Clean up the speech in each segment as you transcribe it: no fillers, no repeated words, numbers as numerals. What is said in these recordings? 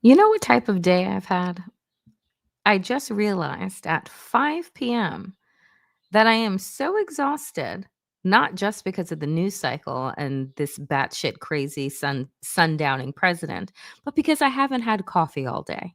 You know what type of day I've had? I just realized at 5 p.m. that I am so exhausted, not just because of the news cycle and this batshit crazy sundowning president, but because I haven't had coffee all day.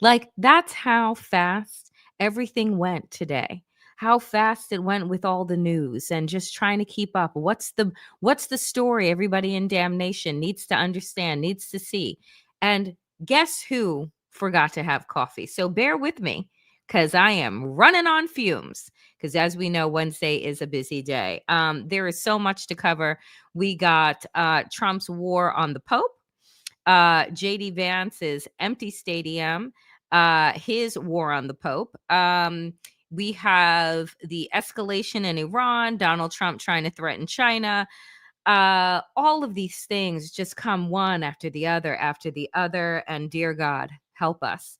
Like that's how fast everything went today. How fast it went with all the news and just trying to keep up. What's the story everybody in damnation needs to understand, needs to see. And guess who forgot to have coffee? So bear with me because I am running on fumes because as we know, Wednesday is a busy day. There is so much to cover. We got Trump's war on the Pope, JD Vance's empty stadium, his war on the Pope. We have the escalation in Iran, Donald Trump trying to threaten China. All of these things just come one after the other, and dear God, help us.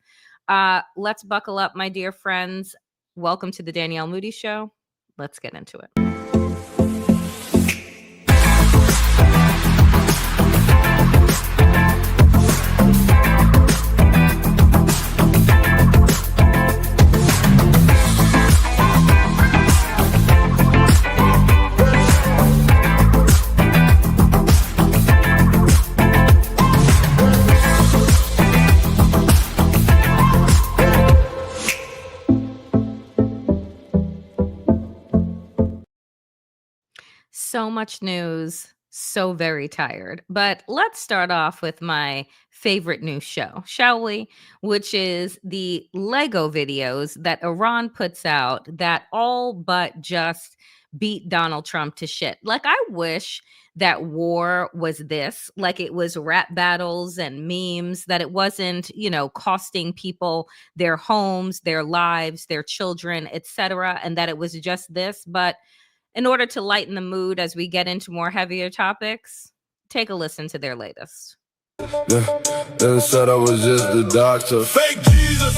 Let's buckle up, my dear friends. Welcome to the Danielle Moody Show. Let's get into it. So much news, so very tired. But let's start off with my favorite new show, shall we? Which is the Lego videos that Iran puts out that all but just beat Donald Trump to shit. Like, I wish that war was this, like it was rap battles and memes, that it wasn't, costing people their homes, their lives, their children, etc., and that it was just this. But in order to lighten the mood as we get into more heavier topics, take a listen to their latest. Yeah, then said I was just the doctor. Fake Jesus.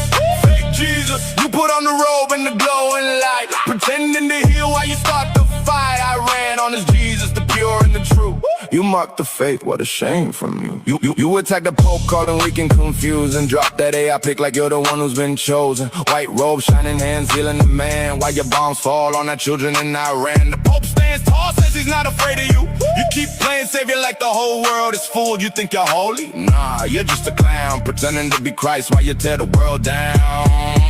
You put on the robe and the glowing light, pretending to heal while you start the fight. I ran on this Jesus, the pure and the true. You mocked the faith, what a shame from you. You attack the Pope, calling weak and confused, and drop that AI pick like you're the one who's been chosen. White robe, shining hands, healing the man, while your bombs fall on our children in Iran. The Pope stands tall, says he's not afraid of you. You keep playing savior like the whole world is fooled. You think you're holy? Nah, you're just a clown, pretending to be Christ while you tear the world down.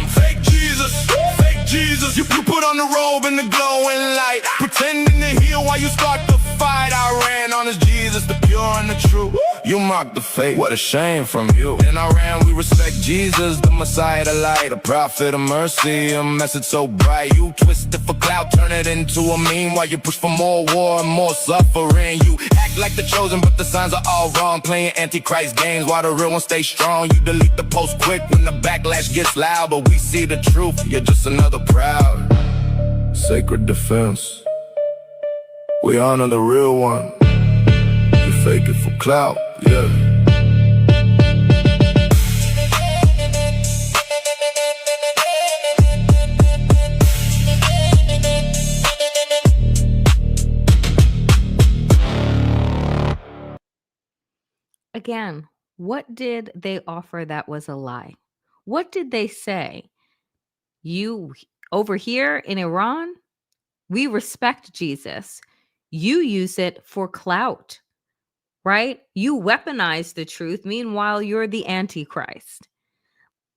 Fake Jesus, you put on the robe and the glowing light, pretending to heal while you start the fight. I ran on this Jesus, the pure and the true. You mocked the faith, what a shame from you. In Iran we respect Jesus, the Messiah, the light, a prophet of mercy, a message so bright. You twist it for clout, turn it into a meme, while you push for more war and more suffering. You act like the chosen, but the signs are all wrong, playing antichrist games while the real one stays strong. You delete the post quick when the backlash gets loud, but we see the truth, you're just another proud. Sacred defense, we honor the real one. You fake it for clout, yeah. Again, what did they offer that was a lie? What did they say? You over here in Iran, we respect Jesus. You use it for clout, right? You weaponize the truth. Meanwhile, you're the Antichrist.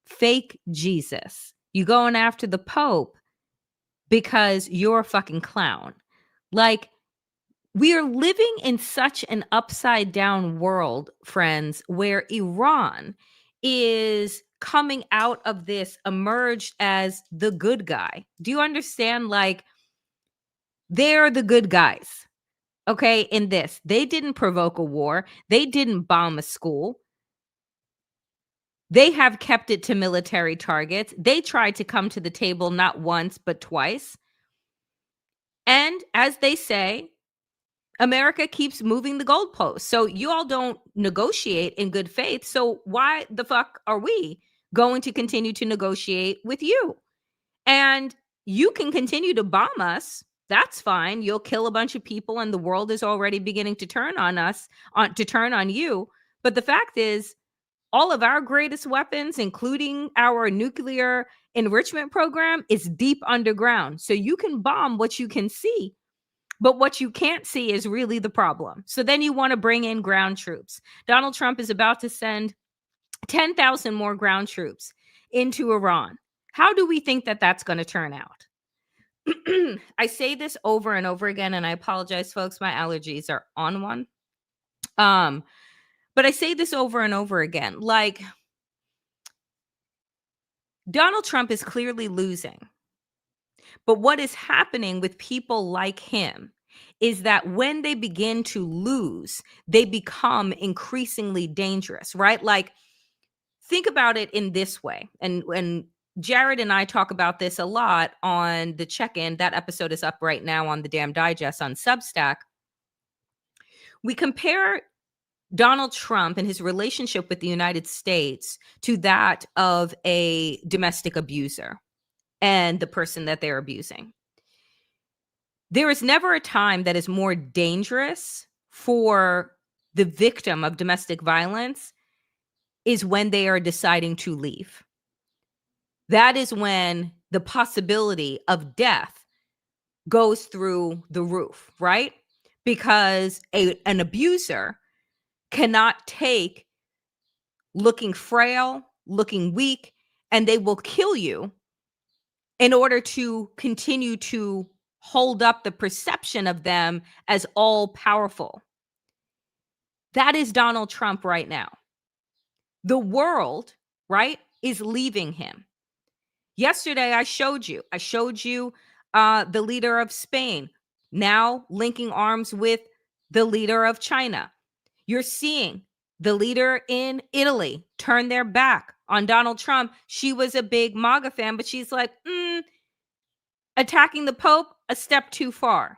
Fake Jesus. You going after the Pope because you're a fucking clown. Like, we are living in such an upside down world, friends, where Iran is coming out of this emerged as the good guy. Do you understand? Like, they're the good guys. Okay, in this, they didn't provoke a war. They didn't bomb a school. They have kept it to military targets. They tried to come to the table not once, but twice. And as they say, America keeps moving the goalposts. So you all don't negotiate in good faith. So why the fuck are we going to continue to negotiate with you? And you can continue to bomb us. That's fine. You'll kill a bunch of people and the world is already beginning to turn on us, to turn on you. But the fact is, all of our greatest weapons, including our nuclear enrichment program, is deep underground. So you can bomb what you can see, but what you can't see is really the problem. So then you want to bring in ground troops. Donald Trump is about to send 10,000 more ground troops into Iran. How do we think that that's going to turn out? I say this over and over again, and I apologize, folks. My allergies are on one. But I say this over and over again. Like, Donald Trump is clearly losing. But what is happening with people like him is that when they begin to lose, they become increasingly dangerous, right? Like, think about it in this way. And Jared and I talk about this a lot on the check-in. That episode is up right now on the Damn Digest on Substack. We compare Donald Trump and his relationship with the United States to that of a domestic abuser and the person that they're abusing. There is never a time that is more dangerous for the victim of domestic violence is when they are deciding to leave. That is when the possibility of death goes through the roof, right? Because an abuser cannot take looking frail, looking weak, and they will kill you in order to continue to hold up the perception of them as all powerful. That is Donald Trump right now. The world, right, is leaving him. Yesterday, I showed you the leader of Spain now linking arms with the leader of China. You're seeing the leader in Italy turn their back on Donald Trump. She was a big MAGA fan, but she's like, attacking the Pope, a step too far.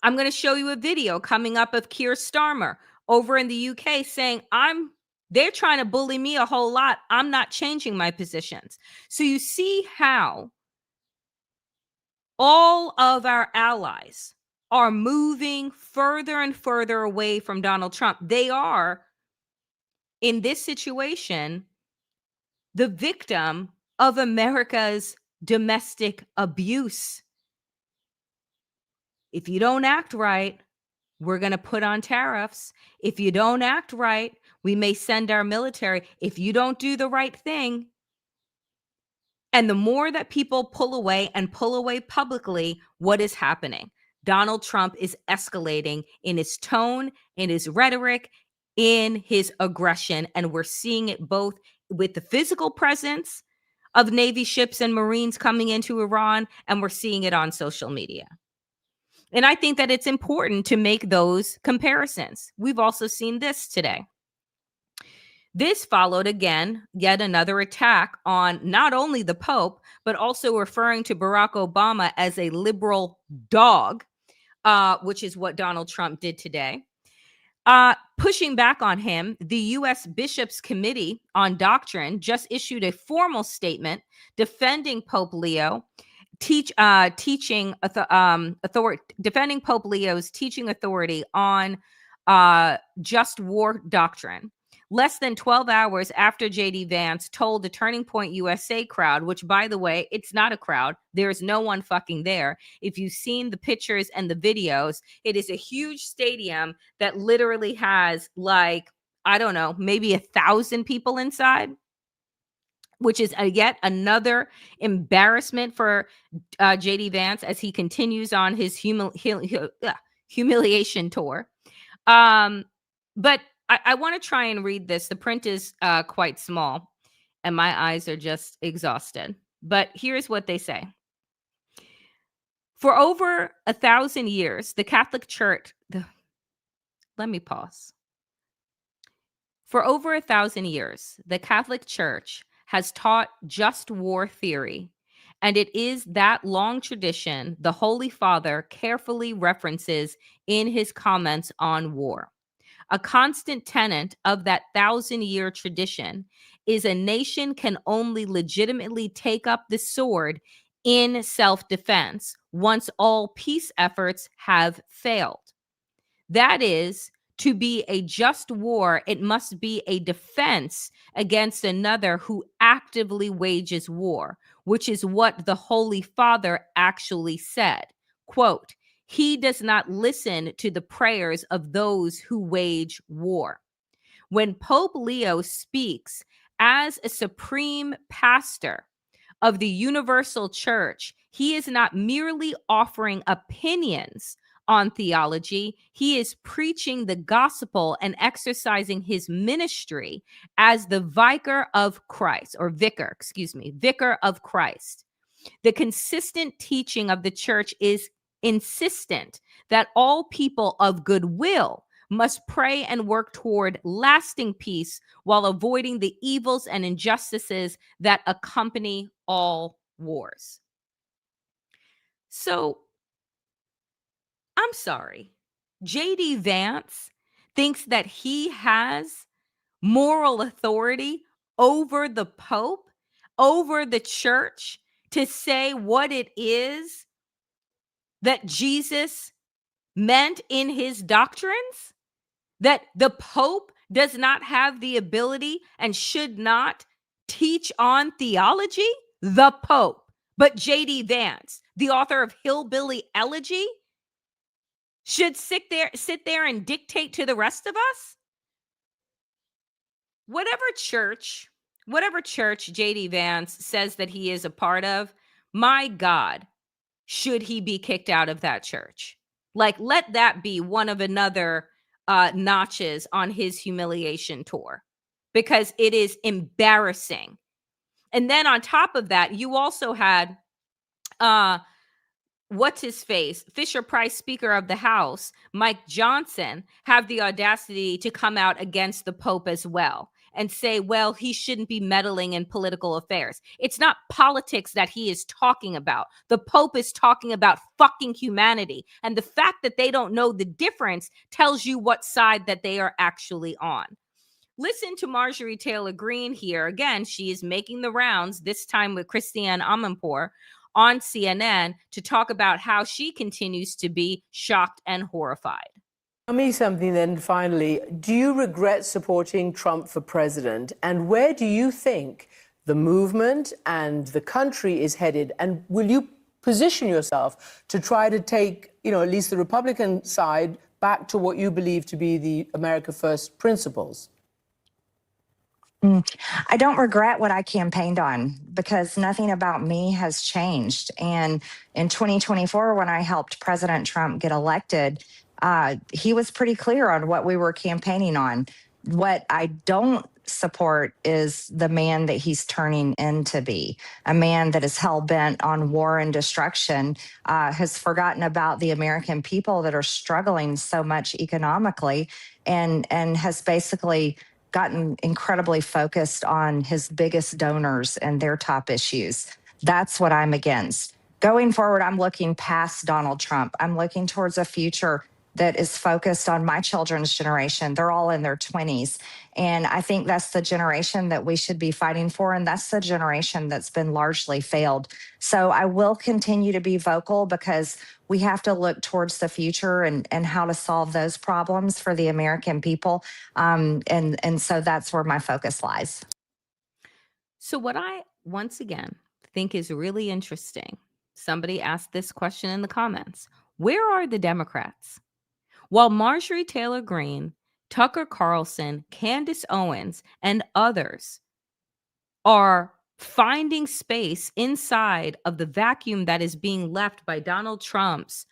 I'm going to show you a video coming up of Keir Starmer over in the UK saying, they're trying to bully me a whole lot. I'm not changing my positions. So you see how all of our allies are moving further and further away from Donald Trump. They are, in this situation, the victim of America's domestic abuse. If you don't act right, we're going to put on tariffs. If you don't act right, we may send our military. If you don't do the right thing. And the more that people pull away and pull away publicly, what is happening? Donald Trump is escalating in his tone, in his rhetoric, in his aggression. And we're seeing it both with the physical presence of Navy ships and Marines coming into Iran, and we're seeing it on social media. And I think that it's important to make those comparisons. We've also seen this today. This followed, again, yet another attack on not only the Pope, but also referring to Barack Obama as a liberal dog, which is what Donald Trump did today. Pushing back on him, the U.S. Bishops' Committee on Doctrine just issued a formal statement defending Pope Leo, defending Pope Leo's teaching authority on just war doctrine. Less than 12 hours after J.D. Vance told the Turning Point USA crowd, which, by the way, it's not a crowd. There's no one fucking there. If you've seen the pictures and the videos, it is a huge stadium that literally has, like, I don't know, maybe 1,000 people inside, which is yet another embarrassment for J.D. Vance as he continues on his humiliation tour. But I want to try and read this. The print is quite small, and my eyes are just exhausted. But here's what they say. For over 1,000 years, the Catholic Church... Let me pause. For over 1,000 years, the Catholic Church has taught just war theory, and it is that long tradition the Holy Father carefully references in his comments on war. A constant tenet of that 1,000-year tradition is a nation can only legitimately take up the sword in self-defense once all peace efforts have failed. That is, to be a just war, it must be a defense against another who actively wages war, which is what the Holy Father actually said. Quote, he does not listen to the prayers of those who wage war. When Pope Leo speaks as a supreme pastor of the universal church, he is not merely offering opinions on theology. He is preaching the gospel and exercising his ministry as the vicar of Christ, or vicar of Christ. The consistent teaching of the church is insistent that all people of goodwill must pray and work toward lasting peace while avoiding the evils and injustices that accompany all wars. So, I'm sorry. J.D. Vance thinks that he has moral authority over the Pope, over the church, to say what it is that Jesus meant in his doctrines? That the Pope does not have the ability and should not teach on theology? The Pope. But J.D. Vance, the author of Hillbilly Elegy, should sit there and dictate to the rest of us? Whatever church J.D. Vance says that he is a part of, my God, should he be kicked out of that church? Like, let that be one of another notches on his humiliation tour, because it is embarrassing. And then on top of that, you also had what's his face, Fisher Price, Speaker of the House, Mike Johnson, have the audacity to come out against the Pope as well and say, well, he shouldn't be meddling in political affairs. It's not politics that he is talking about. The Pope is talking about fucking humanity. And the fact that they don't know the difference tells you what side that they are actually on. Listen to Marjorie Taylor Greene here. Again, she is making the rounds, this time with Christiane Amanpour on CNN, to talk about how she continues to be shocked and horrified. Tell me something then, finally. Do you regret supporting Trump for president? And where do you think the movement and the country is headed? And will you position yourself to try to take, at least the Republican side back to what you believe to be the America First principles? I don't regret what I campaigned on, because nothing about me has changed. And in 2024, when I helped President Trump get elected, he was pretty clear on what we were campaigning on. What I don't support is the man that he's turning into be, a man that is hell-bent on war and destruction, has forgotten about the American people that are struggling so much economically, and has basically gotten incredibly focused on his biggest donors and their top issues. That's what I'm against. Going forward, I'm looking past Donald Trump. I'm looking towards a future that is focused on my children's generation. They're all in their 20s. And I think that's the generation that we should be fighting for. And that's the generation that's been largely failed. So I will continue to be vocal, because we have to look towards the future and how to solve those problems for the American people. And so that's where my focus lies. So what I, once again, think is really interesting, somebody asked this question in the comments: where are the Democrats? While Marjorie Taylor Greene, Tucker Carlson, Candace Owens, and others are finding space inside of the vacuum that is being left by Donald Trump's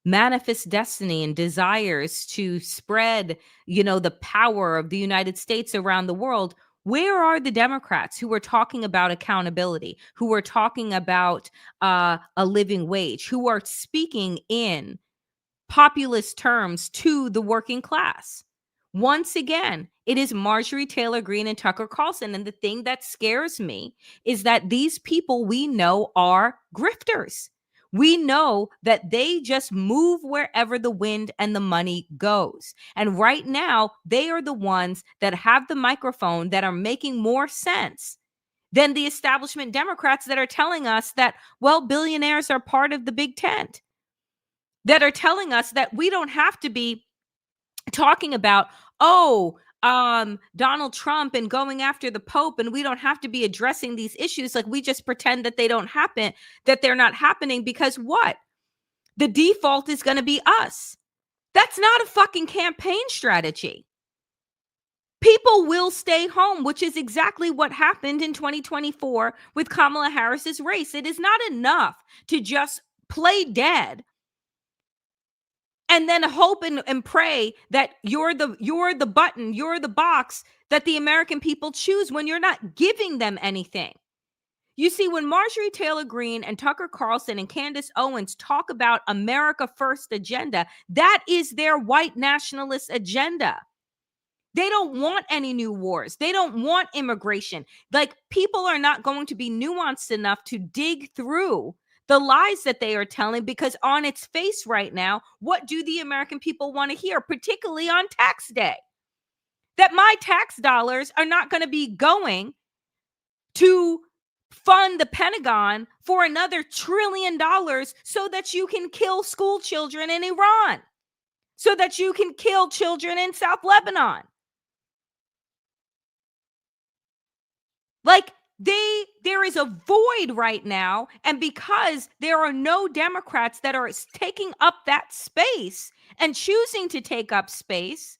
manifest destiny and desires to spread, the power of the United States around the world, where are the Democrats who are talking about accountability, who are talking about a living wage, who are speaking in populist terms to the working class? Once again, it is Marjorie Taylor Greene and Tucker Carlson. And the thing that scares me is that these people we know are grifters. We know that they just move wherever the wind and the money goes. And right now, they are the ones that have the microphone that are making more sense than the establishment Democrats that are telling us that, well, billionaires are part of the big tent, that are telling us that we don't have to be talking about, Donald Trump and going after the Pope, and we don't have to be addressing these issues. Like, we just pretend that they don't happen, that they're not happening, because what? The default is going to be us. That's not a fucking campaign strategy. People will stay home, which is exactly what happened in 2024 with Kamala Harris's race. It is not enough to just play dead and then hope and pray that you're the button, you're the box that the American people choose, when you're not giving them anything. You see, when Marjorie Taylor Greene and Tucker Carlson and Candace Owens talk about America First agenda, that is their white nationalist agenda. They don't want any new wars. They don't want immigration. Like, people are not going to be nuanced enough to dig through the lies that they are telling, because on its face right now, what do the American people want to hear, particularly on tax day? That my tax dollars are not going to be going to fund the Pentagon for another $1 trillion so that you can kill school children in Iran, so that you can kill children in South Lebanon. Like, there is a void right now, and because there are no Democrats that are taking up that space and choosing to take up space,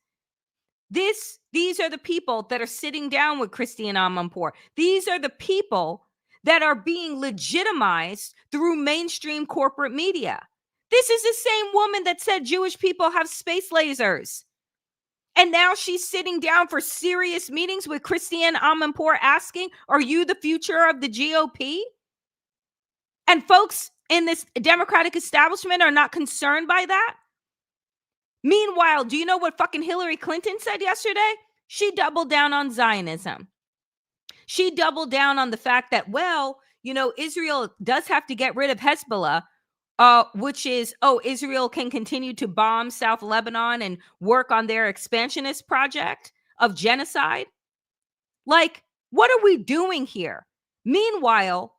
these are the people that are sitting down with Christiane Amanpour. These are the people that are being legitimized through mainstream corporate media. This is the same woman that said Jewish people have space lasers. And now she's sitting down for serious meetings with Christiane Amanpour asking, are you the future of the GOP? And folks in this Democratic establishment are not concerned by that. Meanwhile, do you know what fucking Hillary Clinton said yesterday? She doubled down on Zionism. She doubled down on the fact that, well, you know, Israel does have to get rid of Hezbollah, which is, Israel can continue to bomb South Lebanon and work on their expansionist project of genocide. Like, what are we doing here? Meanwhile,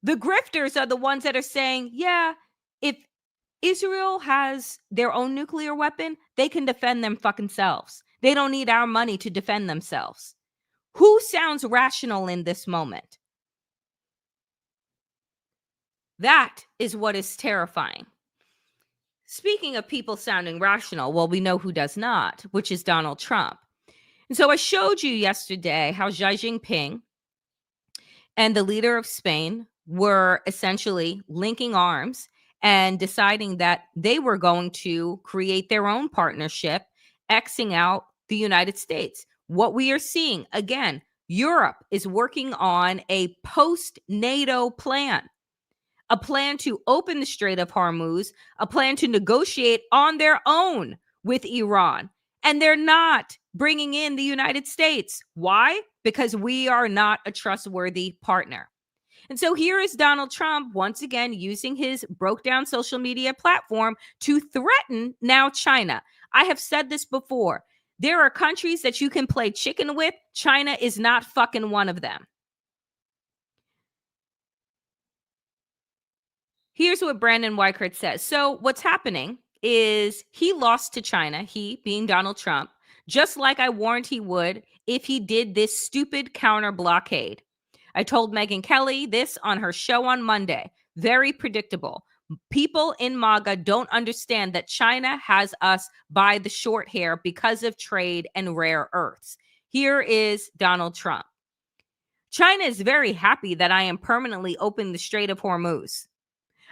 the grifters are the ones that are saying, yeah, if Israel has their own nuclear weapon, they can defend them fucking selves. They don't need our money to defend themselves. Who sounds rational in this moment? That is what is terrifying. Speaking of people sounding rational, well, we know who does not, which is Donald Trump. And so I showed you yesterday how Xi Jinping and the leader of Spain were essentially linking arms and deciding that they were going to create their own partnership, Xing out the United States. What we are seeing, again, Europe is working on a post-NATO plan, a plan to open the Strait of Hormuz, a plan to negotiate on their own with Iran. And they're not bringing in the United States. Why? Because we are not a trustworthy partner. And so here is Donald Trump once again using his broke down social media platform to threaten now China. I have said this before. There are countries that you can play chicken with. China is not fucking one of them. Here's what Brandon Weichert says. So what's happening is he lost to China, he being Donald Trump, just like I warned he would if he did this stupid counter blockade. I told Megyn Kelly this on her show on Monday. Very predictable. People in MAGA don't understand that China has us by the short hair because of trade and rare earths. Here is Donald Trump. China is very happy that I am permanently opening the Strait of Hormuz.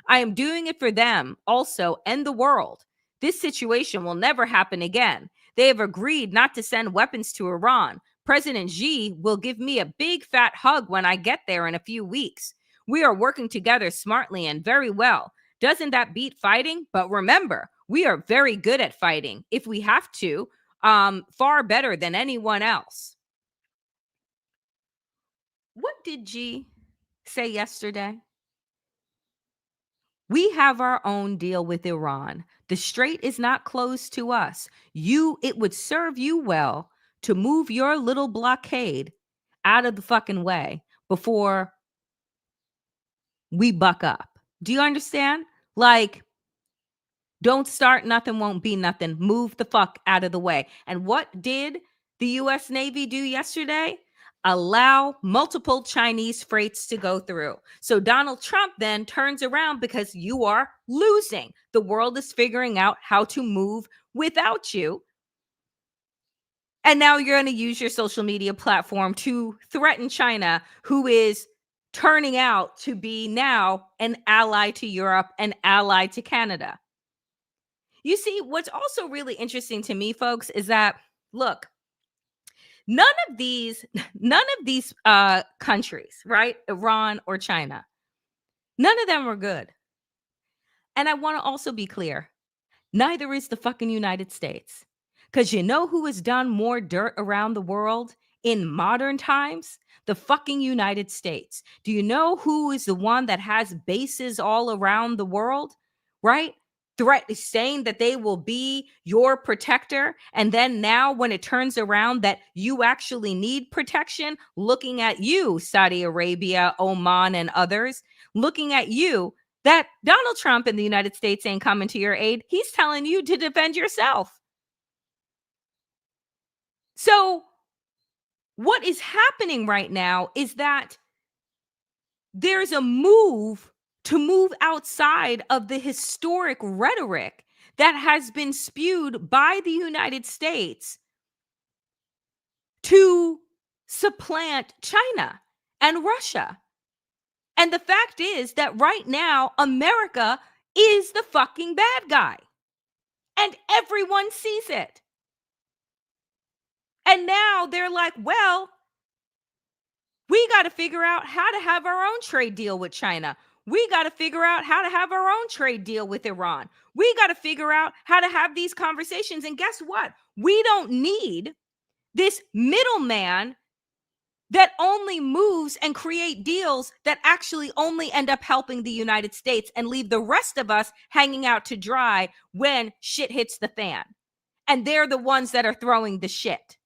I am doing it for them also and the world. This situation will never happen again. They have agreed not to send weapons to Iran. President Xi will give me a big fat hug when I get there in a few weeks. We are working together smartly and very well. Doesn't that beat fighting? But remember, we are very good at fighting if we have to, far better than anyone else. What did Xi say yesterday? We have our own deal with Iran. The strait is not closed to us. It would serve you well to move your little blockade out of the fucking way before we buck up. Do you understand? Like, Don't start, nothing won't be nothing. Move the fuck out of the way. And what did the US Navy do yesterday? Allow multiple Chinese freights to go through. So Donald Trump then turns around because you are losing. The world is figuring out how to move without you. And now you're going to use your social media platform to threaten China, who is turning out to be now an ally to Europe, an ally to Canada. You see, what's also really interesting to me, folks, is that, look, none of these countries, right? Iran or China, none of them are good. And I want to also be clear, neither is the fucking United States. Because you know who has done more dirt around the world in modern times? The fucking United States. Do you know who is the one that has bases all around the world? Right? Saying that they will be your protector. And then now when it turns around that you actually need protection, looking at you, Saudi Arabia, Oman, and others, looking at you, that Donald Trump in the United States ain't coming to your aid. He's telling you to defend yourself. So what is happening right now is that there's a move to move outside of the historic rhetoric that has been spewed by the United States to supplant China and Russia. And the fact is that right now, America is the fucking bad guy. And everyone sees it. And now they're like, well, we got to figure out how to have our own trade deal with China. We got to figure out how to have our own trade deal with Iran. We got to figure out how to have these conversations. And guess what? We don't need this middleman that only moves and create deals that actually only end up helping the United States and leave the rest of us hanging out to dry when shit hits the fan. And they're the ones that are throwing the shit.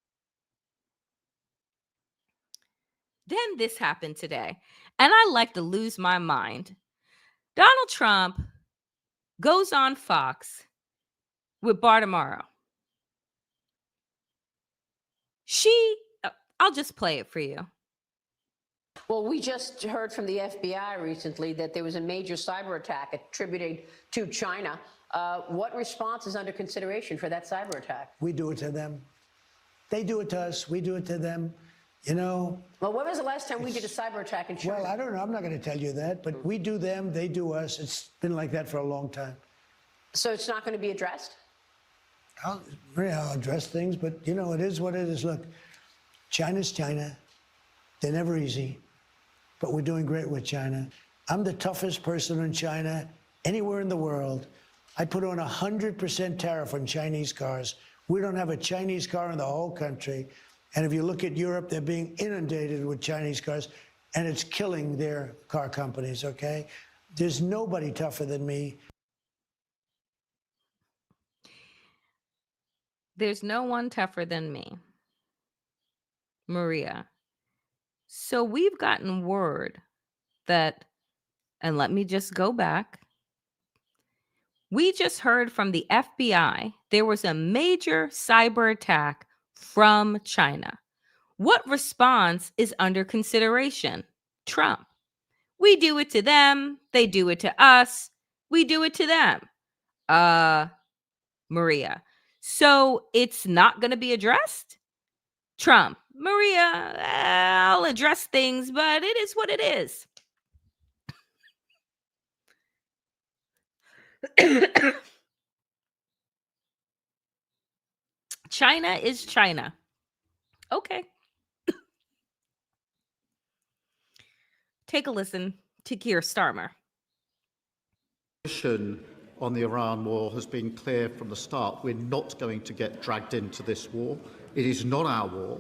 Then this happened today, and I like to lose my mind. Donald Trump goes on Fox with Bartamaro. I'll just play it for you. Well, we just heard from the FBI recently that there was a major cyber attack attributed to China. What response is under consideration for that cyber attack? We do it to them. They do it to us. We do it to them. You know. Well, when was the last time we did a cyber attack in China? Well, I don't know. I'm not going to tell you that. But we do them. They do us. It's been like that for a long time. So it's not going to be addressed? I'll address things. But, you know, it is what it is. Look, China's China. They're never easy. But we're doing great with China. I'm the toughest person in China anywhere in the world. I put on 100% tariff on Chinese cars. We don't have a Chinese car in the whole country. And if you look at Europe, they're being inundated with Chinese cars, and it's killing their car companies, okay? There's nobody tougher than me. There's no one tougher than me. Maria. So we've gotten word that, and let me just go back. We just heard from the FBI there was a major cyber attack from China. What response is under consideration? Trump. We do it to them. They do it to us. We do it to them. Maria. So it's not going to be addressed? Trump. Maria, I'll address things, but it is what it is. China is China. Okay. Take a listen to Keir Starmer. The position on the Iran war has been clear from the start. We're not going to get dragged into this war. It is not our war.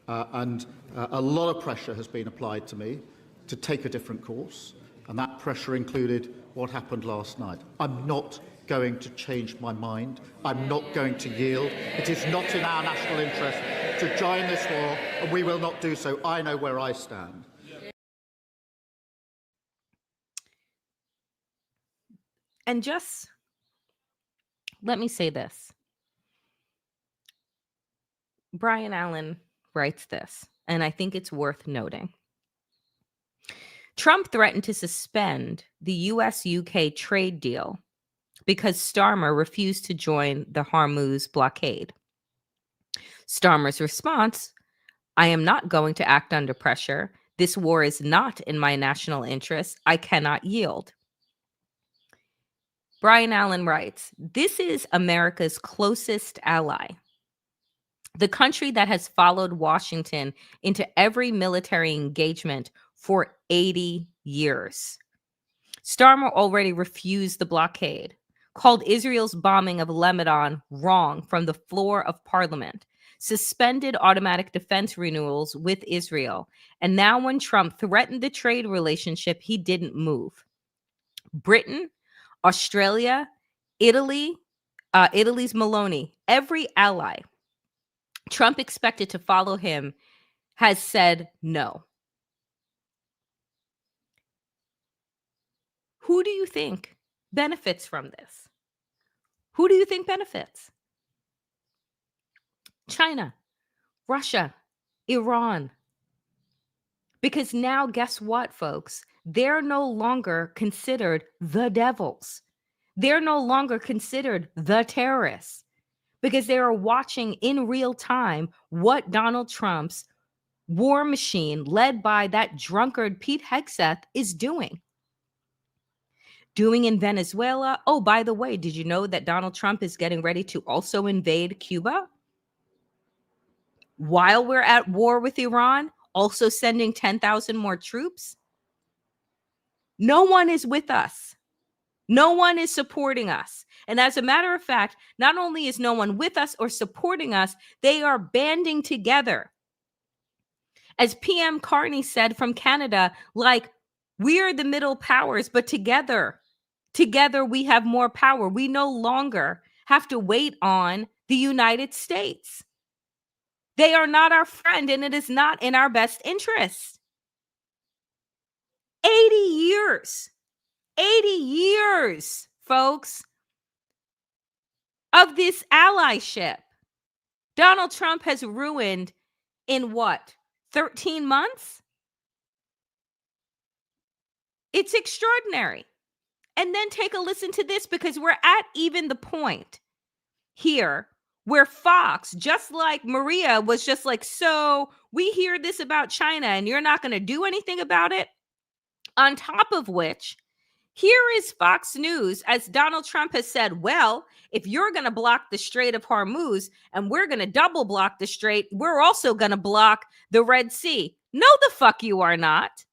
And a lot of pressure has been applied to me to take a different course. And that pressure included what happened last night. I'm not going to change my mind. I'm not going to yield. It is not in our national interest to join this war, and we will not do so. I know where I stand. And just let me say this. Brian Allen writes this, and I think it's worth noting. Trump threatened to suspend the US-UK trade deal because Starmer refused to join the Hormuz blockade. Starmer's response, I am not going to act under pressure. This war is not in my national interest. I cannot yield. Brian Allen writes, this is America's closest ally, the country that has followed Washington into every military engagement for 80 years. Starmer already refused the blockade, called Israel's bombing of Lebanon wrong from the floor of parliament, suspended automatic defense renewals with Israel, and now when Trump threatened the trade relationship, he didn't move. Britain, Australia, Italy, Italy's Meloni, every ally Trump expected to follow him has said no. Who do you think benefits from this? Who do you think benefits? China, Russia, Iran. Because now, guess what, folks? They're no longer considered the devils. They're no longer considered the terrorists because they are watching in real time what Donald Trump's war machine, led by that drunkard Pete Hegseth, is doing. Doing in Venezuela. Oh, by the way, did you know that Donald Trump is getting ready to also invade Cuba? While we're at war with Iran, also sending 10,000 more troops? No one is with us. No one is supporting us. And as a matter of fact, not only is no one with us or supporting us, they are banding together. As PM Carney said from Canada, like, we are the middle powers, but together we have more power. We no longer have to wait on the United States. They are not our friend, and it is not in our best interest. 80 years, folks, of this allyship. Donald Trump has ruined in what, 13 months? It's extraordinary. And then take a listen to this, because we're at even the point here where Fox, just like Maria was just like, so we hear this about China and you're not going to do anything about it. On top of which, here is Fox News, as Donald Trump has said, well, if you're going to block the Strait of Hormuz and we're going to double block the Strait, we're also going to block the Red Sea. No, the fuck you are not.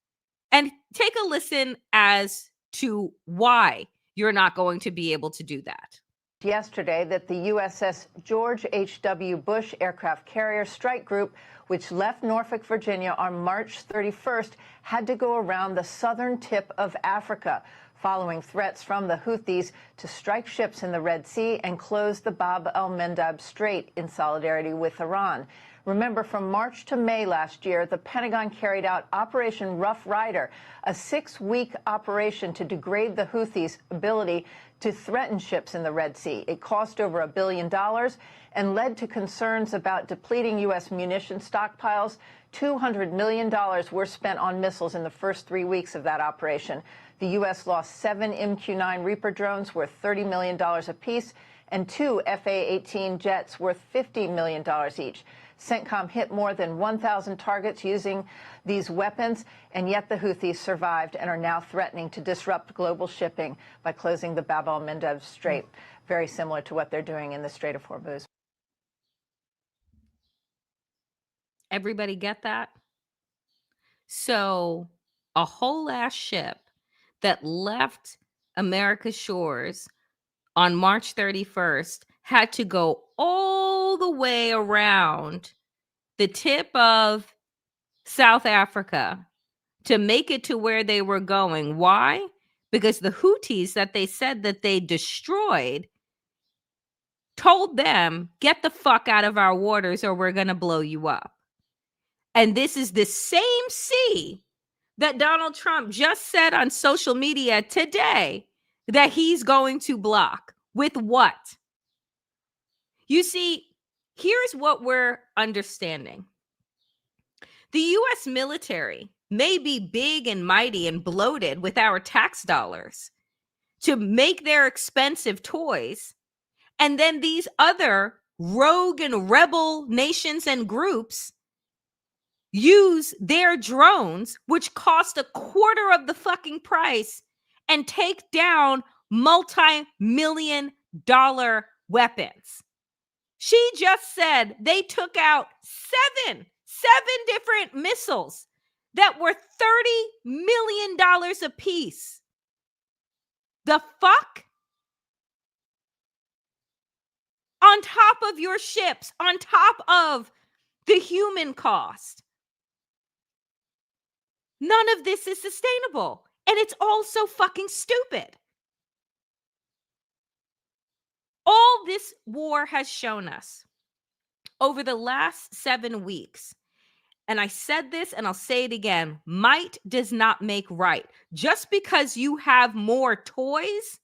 And take a listen as to why you're not going to be able to do that. Yesterday that the USS George H.W. Bush aircraft carrier strike group, which left Norfolk, Virginia on March 31st, had to go around the southern tip of Africa, following threats from the Houthis to strike ships in the Red Sea and close the Bab el-Mandeb Strait in solidarity with Iran. Remember, from March to May last year, the Pentagon carried out Operation Rough Rider, a 6-week operation to degrade the Houthis' ability to threaten ships in the Red Sea. It cost over $1 billion and led to concerns about depleting U.S. munition stockpiles. $200 million were spent on missiles in the first 3 weeks of that operation. The U.S. lost 7 MQ-9 Reaper drones worth $30 million apiece and 2 FA-18 jets worth $50 million each. CENTCOM hit more than 1,000 targets using these weapons, and yet the Houthis survived and are now threatening to disrupt global shipping by closing the Bab el-Mandeb Strait, very similar to what they're doing in the Strait of Hormuz. Everybody get that? So a whole ass ship that left America's shores on March 31st had to go all the way around the tip of South Africa to make it to where they were going. Why? Because the Houthis that they said that they destroyed told them, get the fuck out of our waters or we're going to blow you up. And this is the same sea that Donald Trump just said on social media today that he's going to block. With what? You see, here's what we're understanding. The US military may be big and mighty and bloated with our tax dollars to make their expensive toys. And then these other rogue and rebel nations and groups use their drones, which cost a quarter of the fucking price, and take down multi-million-dollar weapons. She just said they took out seven different missiles that were $30 million a piece. The fuck? On top of your ships, on top of the human cost. None of this is sustainable. And it's all so fucking stupid. All this war has shown us over the last 7 weeks, and I said this and I'll say it again, might does not make right. Just because you have more toys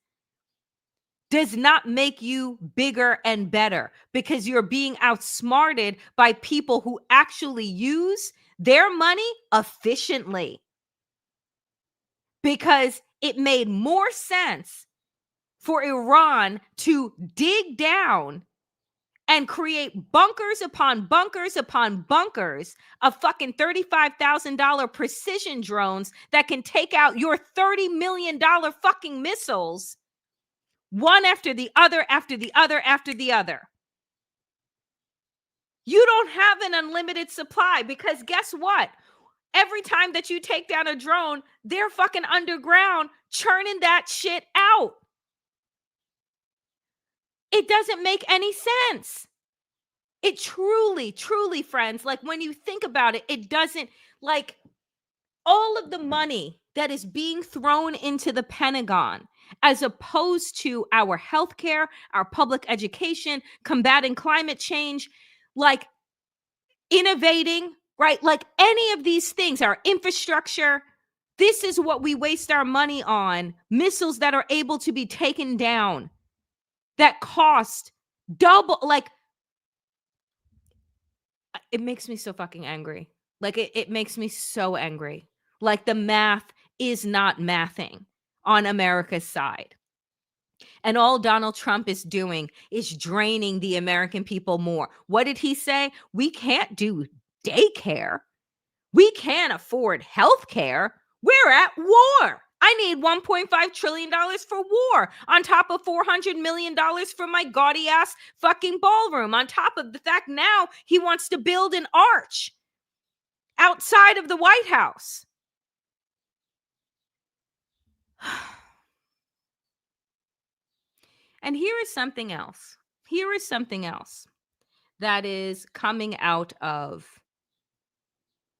does not make you bigger and better, because you're being outsmarted by people who actually use their money efficiently. Because it made more sense for Iran to dig down and create bunkers upon bunkers upon bunkers of fucking $35,000 precision drones that can take out your $30 million fucking missiles, one after the other, after the other, after the other. You don't have an unlimited supply, because guess what? Every time that you take down a drone, they're fucking underground churning that shit out. It doesn't make any sense. It truly, truly, friends, like when you think about it, it doesn't, like all of the money that is being thrown into the Pentagon, as opposed to our healthcare, our public education, combating climate change, like innovating, right? Like any of these things, our infrastructure, this is what we waste our money on. Missiles that are able to be taken down, that cost double, like, it makes me so fucking angry. Like, it makes me so angry. Like, the math is not mathing on America's side. And all Donald Trump is doing is draining the American people more. What did he say? We can't do daycare. We can't afford health care. We're at war. I need $1.5 trillion for war, on top of $400 million for my gaudy ass fucking ballroom, on top of the fact now he wants to build an arch outside of the White House. And here is something else. Here is something else that is coming out of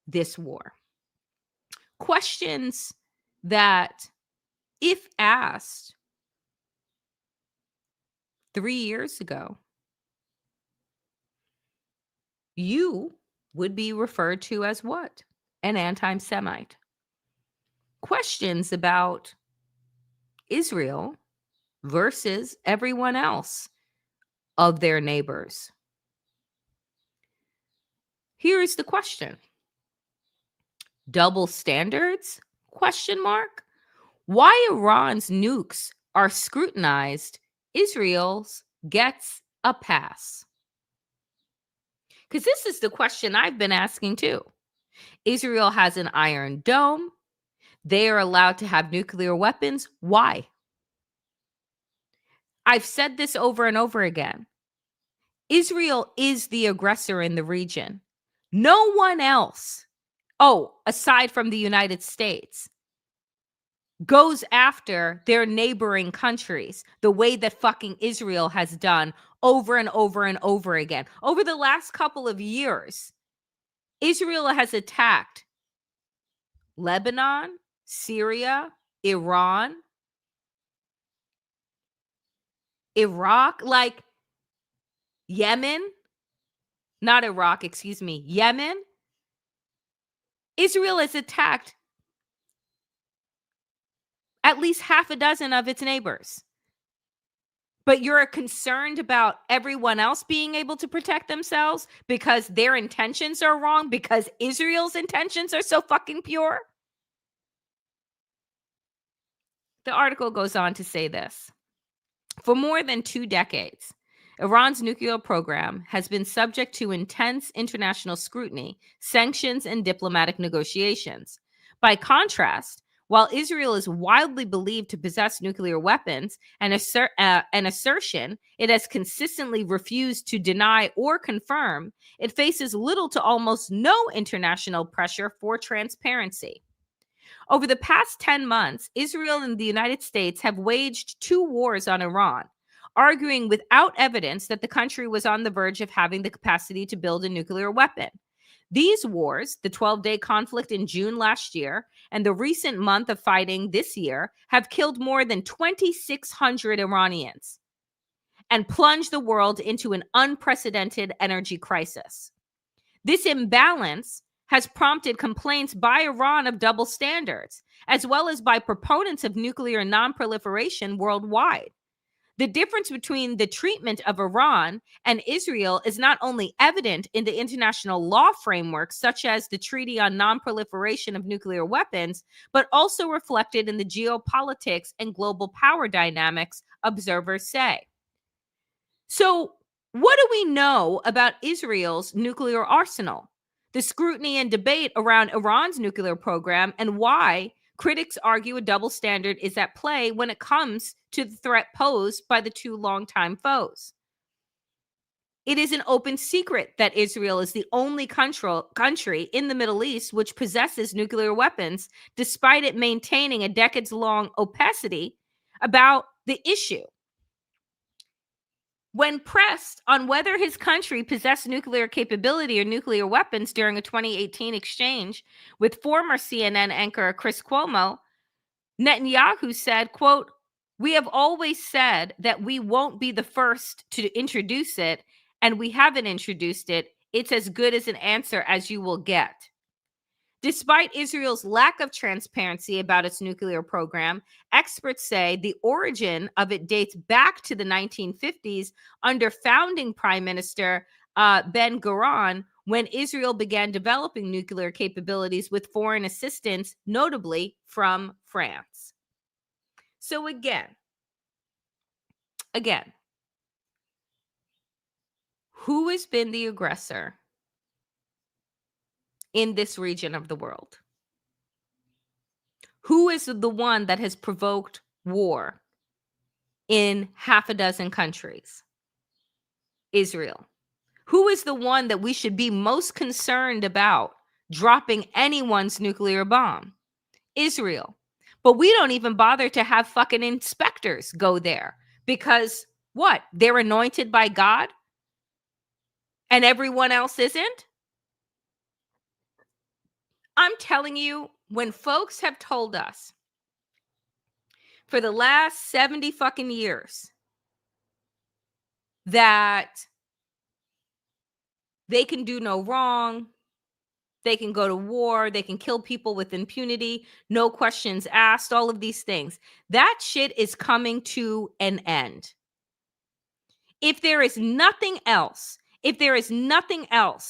this war. Questions that, if asked 3 years ago, you would be referred to as what? An anti-Semite. Questions about Israel versus everyone else of their neighbors. Here is the question. Double standards? Question mark. Why Iran's nukes are scrutinized, Israel's gets a pass. Because this is the question I've been asking too. Israel has an Iron Dome. They are allowed to have nuclear weapons. Why? I've said this over and over again. Israel is the aggressor in the region. No one else, aside from the United States, goes after their neighboring countries the way that fucking Israel has done over and over and over again. Over the last couple of years, Israel has attacked Lebanon, Syria, Iran, Iraq, like Yemen, not Iraq, excuse me, Yemen. Israel has attacked at least half a dozen of its neighbors. but you're concerned about everyone else being able to protect themselves because their intentions are wrong, because Israel's intentions are so fucking pure? The article goes on to say this. For more than 2 decades, Iran's nuclear program has been subject to intense international scrutiny, sanctions, and diplomatic negotiations. By contrast, while Israel is widely believed to possess nuclear weapons, an assertion it has consistently refused to deny or confirm, it faces little to almost no international pressure for transparency. Over the past 10 months, Israel and the United States have waged 2 wars on Iran, arguing without evidence that the country was on the verge of having the capacity to build a nuclear weapon. These wars, the 12-day conflict in June last year and the recent month of fighting this year, have killed more than 2,600 Iranians and plunged the world into an unprecedented energy crisis. This imbalance has prompted complaints by Iran of double standards, as well as by proponents of nuclear non-proliferation worldwide. The difference between the treatment of Iran and Israel is not only evident in the international law framework, such as the Treaty on Non-Proliferation of Nuclear Weapons, but also reflected in the geopolitics and global power dynamics, observers say. So, what do we know about Israel's nuclear arsenal, the scrutiny and debate around Iran's nuclear program, and why critics argue a double standard is at play when it comes to the threat posed by the 2 longtime foes? It is an open secret that Israel is the only country in the Middle East which possesses nuclear weapons, despite it maintaining a decades-long opacity about the issue. When pressed on whether his country possessed nuclear capability or nuclear weapons during a 2018 exchange with former CNN anchor Chris Cuomo, Netanyahu said, quote, "We have always said that we won't be the first to introduce it, and we haven't introduced it. It's as good as an answer as you will get." Despite Israel's lack of transparency about its nuclear program, experts say the origin of it dates back to the 1950s under founding Prime Minister Ben-Gurion, when Israel began developing nuclear capabilities with foreign assistance, notably from France. So again, who has been the aggressor in this region of the world? Who is the one that has provoked war in half a dozen countries? Israel. Who is the one that we should be most concerned about dropping anyone's nuclear bomb? Israel. But we don't even bother to have fucking inspectors go there because what? They're anointed by God and everyone else isn't? I'm telling you, when folks have told us for the last 70 fucking years that they can do no wrong, they can go to war, they can kill people with impunity, no questions asked, all of these things, that shit is coming to an end. If there is nothing else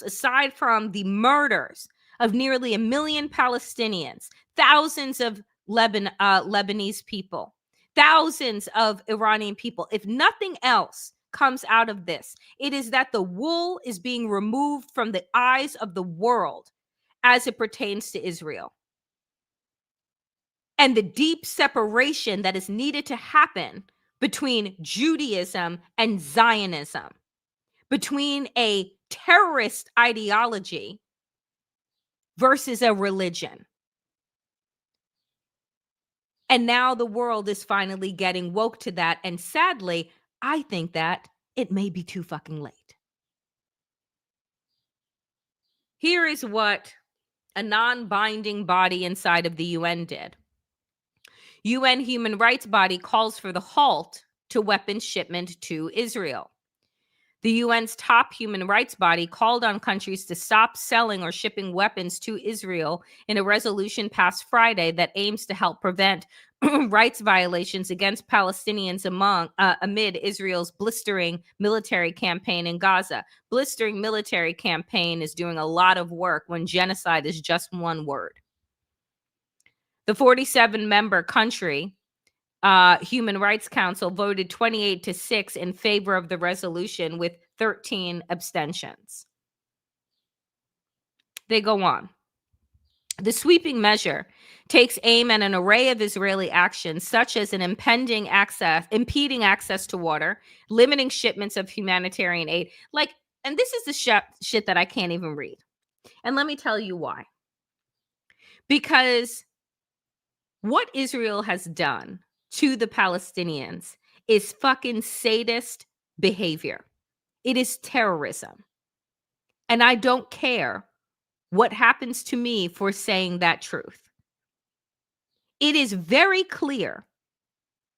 aside from the murders of nearly 1 million Palestinians, thousands of Lebanese people, thousands of Iranian people, if nothing else comes out of this, it is that the wool is being removed from the eyes of the world as it pertains to Israel. And the deep separation that is needed to happen between Judaism and Zionism, between a terrorist ideology versus a religion. And now the world is finally getting woke to that. And sadly, I think that it may be too fucking late. Here is what a non-binding body inside of the UN did. UN human rights body calls for the halt to weapons shipment to Israel. The UN's top human rights body called on countries to stop selling or shipping weapons to Israel in a resolution passed Friday that aims to help prevent rights violations against Palestinians amid Israel's blistering military campaign in Gaza. Blistering military campaign is doing a lot of work when genocide is just one word. The 47-member country Human Rights Council voted 28-6 in favor of the resolution with 13 abstentions. They go on. The sweeping measure takes aim at an array of Israeli actions, such as an impeding access to water, limiting shipments of humanitarian aid. And this is the shit that I can't even read. And let me tell you why. Because what Israel has done to the Palestinians is fucking sadist behavior. It is terrorism. And I don't care what happens to me for saying that truth. It is very clear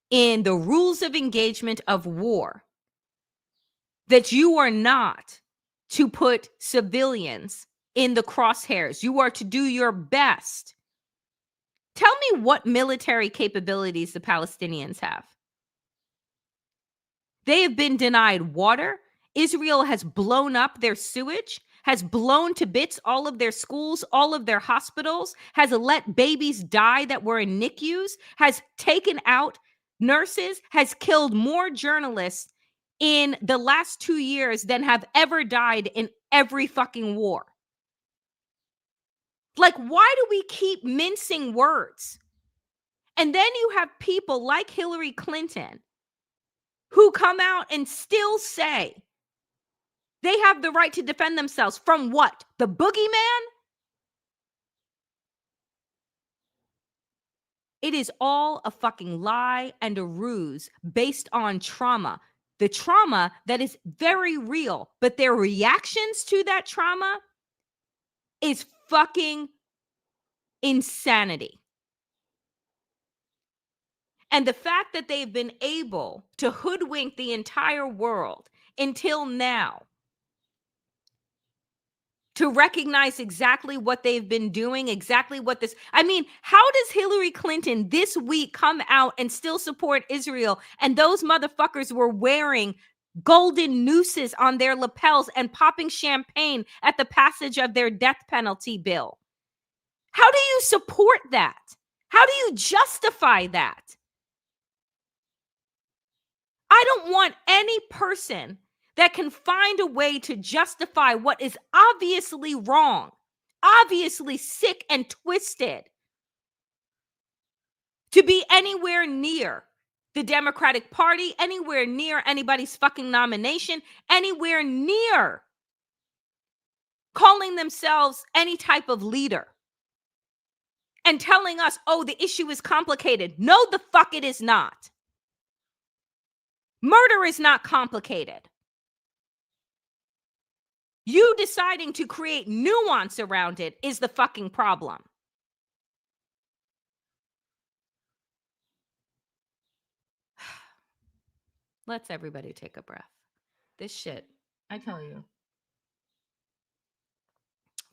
in the rules of engagement of war that you are not to put civilians in the crosshairs. You are to do your best. Tell me what military capabilities the Palestinians have. They have been denied water. Israel has blown up their sewage, has blown to bits all of their schools, all of their hospitals, has let babies die that were in NICUs, has taken out nurses, has killed more journalists in the last 2 years than have ever died in every fucking war. Like, why do we keep mincing words? And then you have people like Hillary Clinton who come out and still say they have the right to defend themselves from what? The boogeyman? It is all a fucking lie and a ruse based on trauma. The trauma that is very real, but their reactions to that trauma is fucking insanity. And the fact that they've been able to hoodwink the entire world until now to recognize exactly what they've been doing, exactly what this, I mean, how does Hillary Clinton this week come out and still support Israel? And those motherfuckers were wearing golden nooses on their lapels and popping champagne at the passage of their death penalty bill. How do you support that? How do you justify that? I don't want any person that can find a way to justify what is obviously wrong, obviously sick and twisted, to be anywhere near the Democratic Party, anywhere near anybody's fucking nomination, anywhere near calling themselves any type of leader and telling us, oh, the issue is complicated. No, the fuck it is not. Murder is not complicated. You deciding to create nuance around it is the fucking problem. Let's everybody take a breath. This shit, I tell you.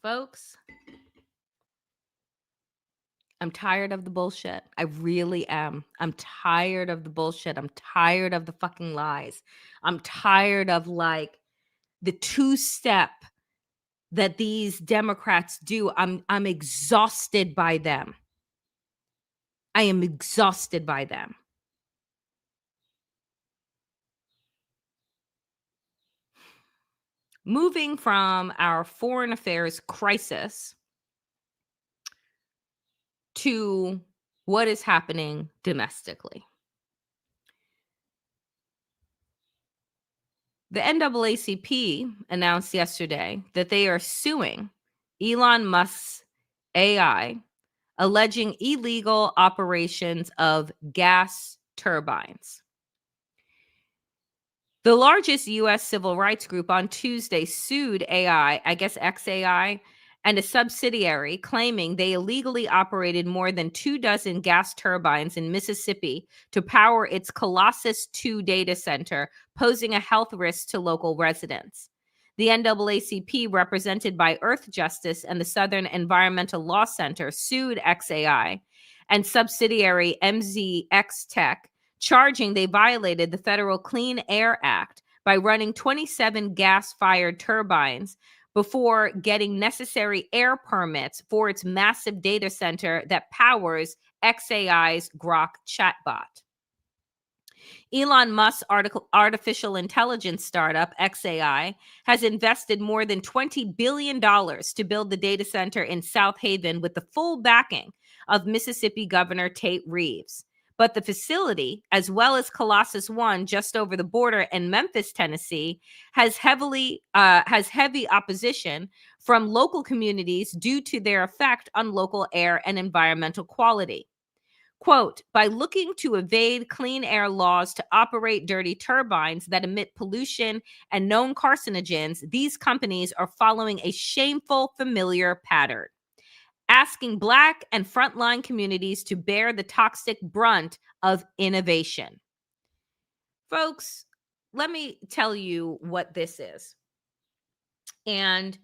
Folks, I'm tired of the bullshit. I really am. I'm tired of the bullshit. I'm tired of the fucking lies. I'm tired of like the two-step that these Democrats do. I'm exhausted by them. I am exhausted by them. Moving from our foreign affairs crisis to what is happening domestically. The NAACP announced yesterday that they are suing Elon Musk's AI, alleging illegal operations of gas turbines. The largest U.S. civil rights group on Tuesday sued AI, I guess XAI, and a subsidiary claiming they illegally operated more than 24 gas turbines in Mississippi to power its Colossus 2 data center, posing a health risk to local residents. The NAACP, represented by Earth Justice and the Southern Environmental Law Center, sued XAI and subsidiary MZX Tech, charging they violated the Federal Clean Air Act by running 27 gas-fired turbines before getting necessary air permits for its massive data center that powers XAI's Grok chatbot. Elon Musk's artificial intelligence startup, XAI, has invested more than $20 billion to build the data center in South Haven with the full backing of Mississippi Governor Tate Reeves. But the facility, as well as Colossus 1 just over the border in Memphis, Tennessee, has heavy opposition from local communities due to their effect on local air and environmental quality. Quote, by looking to evade clean air laws to operate dirty turbines that emit pollution and known carcinogens, these companies are following a shameful, familiar pattern, asking Black and frontline communities to bear the toxic brunt of innovation. Folks, let me tell you what this is. And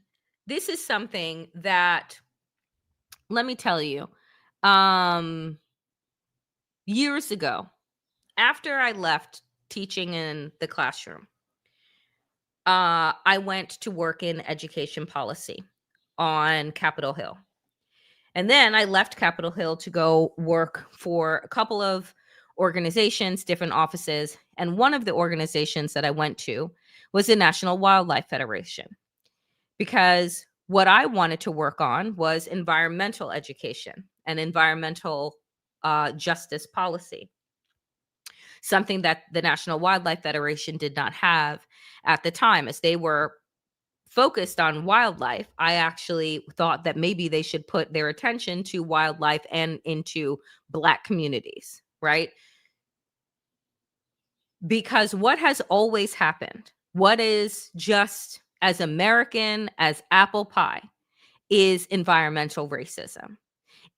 this is something that, let me tell you, years ago, after I left teaching in the classroom, I went to work in education policy on Capitol Hill. And then I left Capitol Hill to go work for a couple of organizations, different offices. And one of the organizations that I went to was the National Wildlife Federation, because what I wanted to work on was environmental education and environmental justice policy, something that the National Wildlife Federation did not have at the time. As they were focused on wildlife, I actually thought that maybe they should put their attention to wildlife and into Black communities, right? Because what has always happened, what is just as American as apple pie, is environmental racism,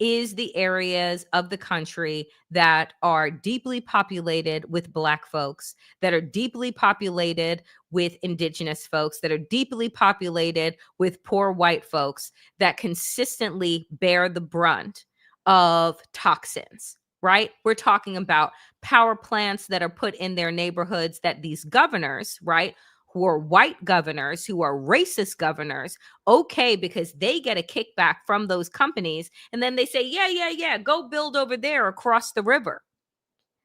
is the areas of the country that are deeply populated with Black folks, that are deeply populated with Indigenous folks, that are deeply populated with poor white folks, that consistently bear the brunt of toxins, right? We're talking about power plants that are put in their neighborhoods that these governors, right, who are white governors, who are racist governors, okay, because they get a kickback from those companies. And then they say, yeah, go build over there across the river,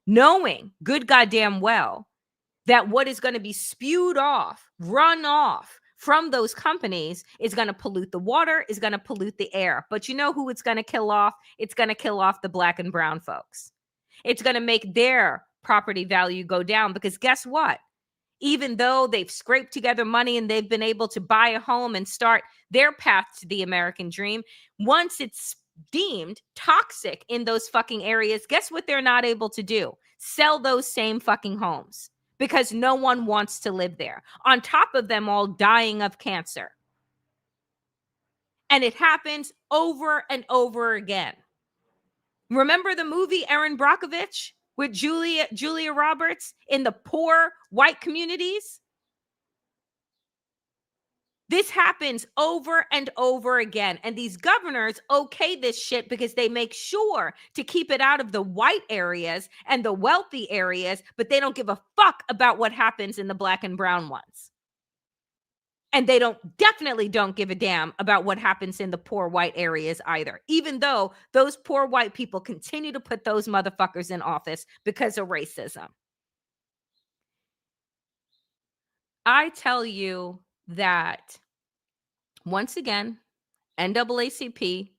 knowing good goddamn well that what is going to be spewed off, run off from those companies is going to pollute the water, is going to pollute the air. But you know who it's going to kill off? It's going to kill off the Black and brown folks. It's going to make their property value go down, because guess what? Even though they've scraped together money and they've been able to buy a home and start their path to the American dream, once it's deemed toxic in those fucking areas, guess what they're not able to do? Sell those same fucking homes, because no one wants to live there. On top of them all dying of cancer. And it happens over and over again. Remember the movie Erin Brockovich with Julia Roberts in the poor white communities? This happens over and over again. And these governors okay this shit because they make sure to keep it out of the white areas and the wealthy areas, but they don't give a fuck about what happens in the Black and brown ones. And they definitely don't give a damn about what happens in the poor white areas either, even though those poor white people continue to put those motherfuckers in office because of racism. I tell you that, once again, NAACP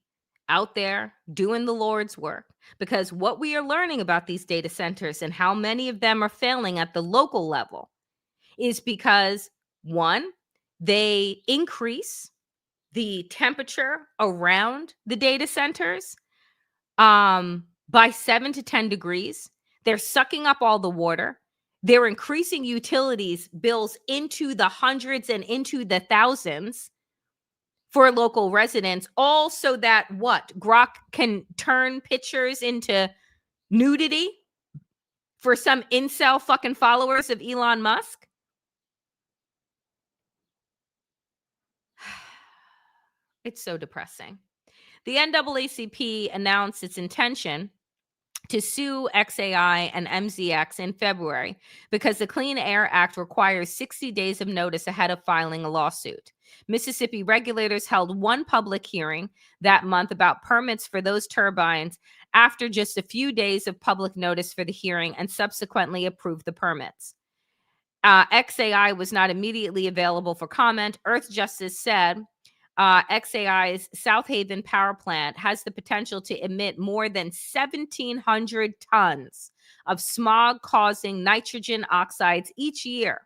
out there doing the Lord's work, because what we are learning about these data centers and how many of them are failing at the local level is because, one, they increase the temperature around the data centers by 7 to 10 degrees. They're sucking up all the water. They're increasing utilities bills into the hundreds and into the thousands for local residents, all so that what? Grok can turn pictures into nudity for some incel fucking followers of Elon Musk? It's so depressing. The NAACP announced its intention to sue XAI and MZX in February because the Clean Air Act requires 60 days of notice ahead of filing a lawsuit. Mississippi regulators held one public hearing that month about permits for those turbines after just a few days of public notice for the hearing and subsequently approved the permits. XAI was not immediately available for comment. Earth Justice said XAI's South Haven power plant has the potential to emit more than 1,700 tons of smog-causing nitrogen oxides each year,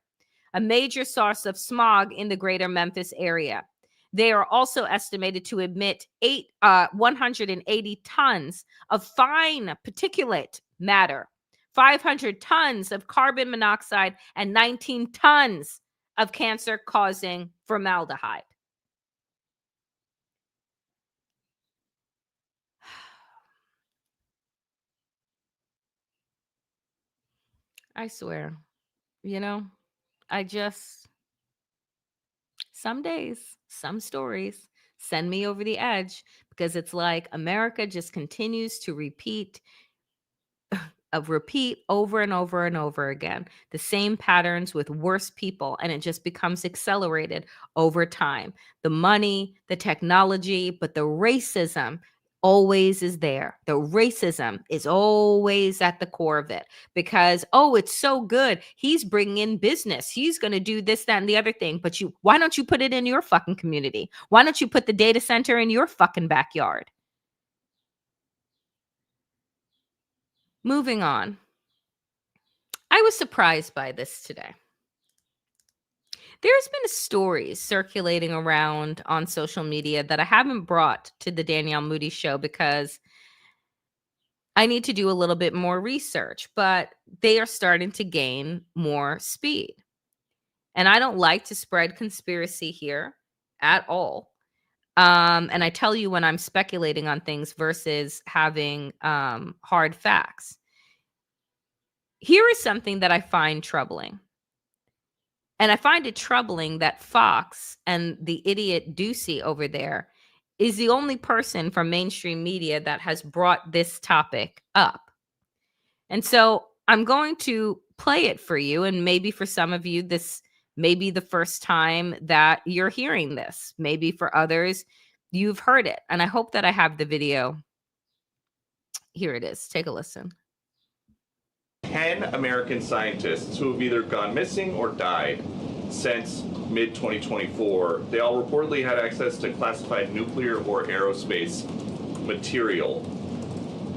a major source of smog in the greater Memphis area. They are also estimated to emit 180 tons of fine particulate matter, 500 tons of carbon monoxide, and 19 tons of cancer-causing formaldehyde. I swear, some days, some stories send me over the edge because it's like America just continues to repeat over and over and over again the same patterns with worse people, and it just becomes accelerated over time. The money, the technology, but the racism always is there. The racism is always at the core of it because, oh, it's so good. He's bringing in business. He's going to do this, that, and the other thing. But why don't you put it in your fucking community? Why don't you put the data center in your fucking backyard? Moving on. I was surprised by this today. There's been stories circulating around on social media that I haven't brought to the Danielle Moody Show because I need to do a little bit more research, but they are starting to gain more speed. And I don't like to spread conspiracy here at all. And I tell you when I'm speculating on things versus having hard facts. Here is something that I find troubling. And I find it troubling that Fox and the idiot Ducey over there is the only person from mainstream media that has brought this topic up. And so I'm going to play it for you. And maybe for some of you, this may be the first time that you're hearing this. Maybe for others, you've heard it. And I hope that I have the video. Here it is. Take a listen. 10 American scientists who have either gone missing or died since mid-2024. They all reportedly had access to classified nuclear or aerospace material.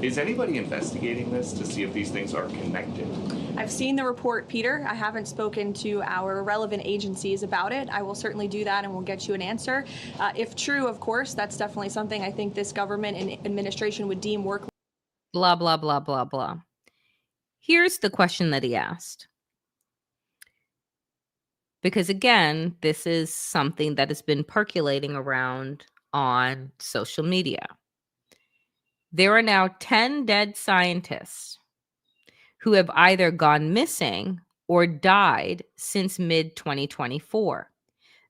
Is anybody investigating this to see if these things are connected? I've seen the report, Peter. I haven't spoken to our relevant agencies about it. I will certainly do that and we'll get you an answer. If true, of course, that's definitely something I think this government and administration would deem work. Blah, blah, blah, blah, blah. Here's the question that he asked. Because again, this is something that has been percolating around on social media. There are now 10 dead scientists who have either gone missing or died since mid-2024.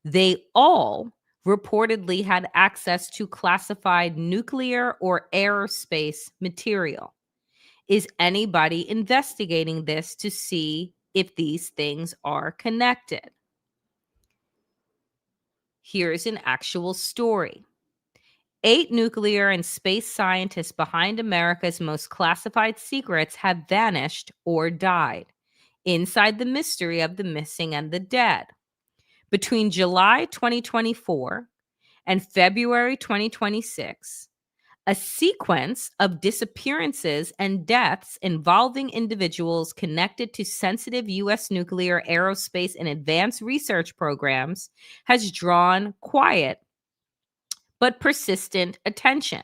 They all reportedly had access to classified nuclear or aerospace material. Is anybody investigating this to see if these things are connected? Here's an actual story. 8 nuclear and space scientists behind America's most classified secrets have vanished or died inside the mystery of the missing and the dead. Between July 2024 and February 2026, a sequence of disappearances and deaths involving individuals connected to sensitive U.S. nuclear, aerospace, and advanced research programs has drawn quiet but persistent attention.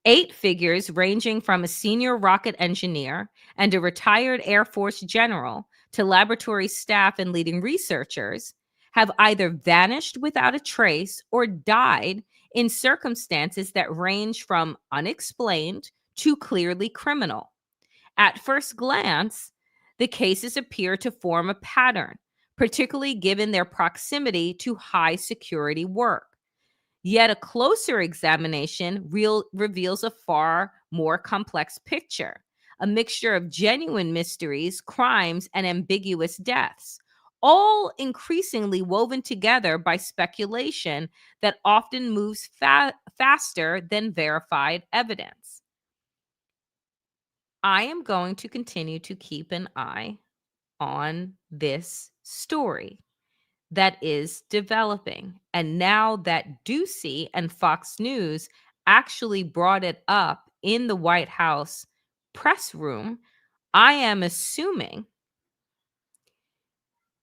8 figures ranging from a senior rocket engineer and a retired Air Force general to laboratory staff and leading researchers have either vanished without a trace or died in circumstances that range from unexplained to clearly criminal. At first glance, the cases appear to form a pattern, particularly given their proximity to high security work. Yet a closer examination reveals a far more complex picture, a mixture of genuine mysteries, crimes, and ambiguous deaths, all increasingly woven together by speculation that often moves faster than verified evidence. I am going to continue to keep an eye on this story that is developing. And now that Ducey and Fox News actually brought it up in the White House press room, I am assuming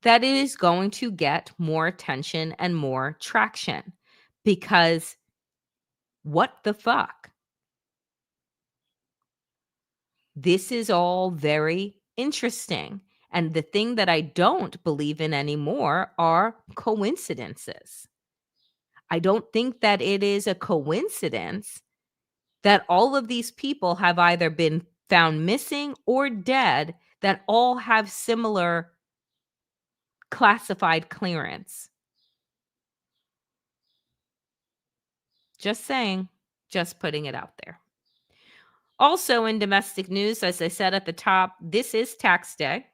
that it is going to get more attention and more traction, because what the fuck? This is all very interesting. And the thing that I don't believe in anymore are coincidences. I don't think that it is a coincidence that all of these people have either been found missing or dead that all have similar classified clearance. Just saying, just putting it out there. Also in domestic news, as I said at the top, this is tax day.